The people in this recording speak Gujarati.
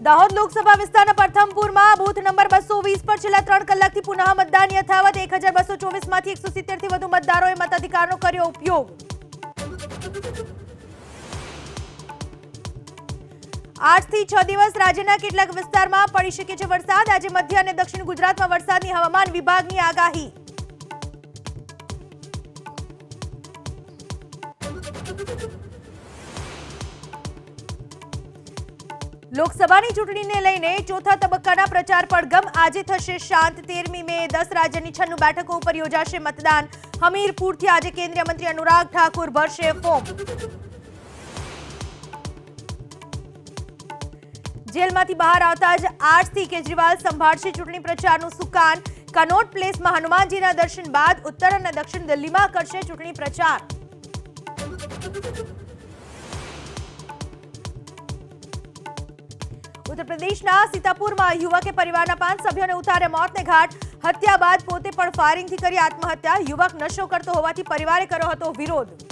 દાહોદ લોકસભા વિસ્તારના પ્રથમપુરમાં બૂથ નંબર 220 પર છેલ્લા 3 કલાકથી પુનઃ મતદાન યથાવત 1224 માંથી 170 થી વધુ મતદારોએ મતાધિકારનો કર્યો ઉપયોગ। 8 થી 6 દિવસ રાજ્યના કેટલાક વિસ્તારમાં પડી શકે છે વરસાદ। આજે મધ્ય અને દક્ષિણ ગુજરાતમાં વરસાદની હવામાન વિભાગની આગાહી। લોકસભાની ચૂંટણીને લઈને ચોથા તબક્કાના પ્રચાર પડઘમ આજે થશે શાંત। 13મી મે 10 રાજ્યની 96 બેઠકો ઉપર યોજાશે મતદાન। હમીરપુરથી આજે કેન્દ્રીય મંત્રી અનુરાગ ઠાકુર ભરશે ફોર્મ। જેલમાંથી બહાર આવતા જ આજથી કેજરીવાલ સંભાળશે ચૂંટણી પ્રચારનું સુકાન। કનોટ પ્લેસમાં હનુમાનજીના દર્શન બાદ ઉત્તર અને દક્ષિણ દિલ્હીમાં કરશે ચૂંટણી પ્રચાર। उत्तर प्रदेशના સીતાપુરમાં યુવકે પરિવારના 5 સભ્યોને ઉતાર્યા મોતને ઘાટ। હત્યા બાદ પોતે પણ ફાયરિંગથી કરી આત્મહત્યા। યુવક નશો કરતો હોવાથી પરિવારે કર્યો હતો વિરોધ।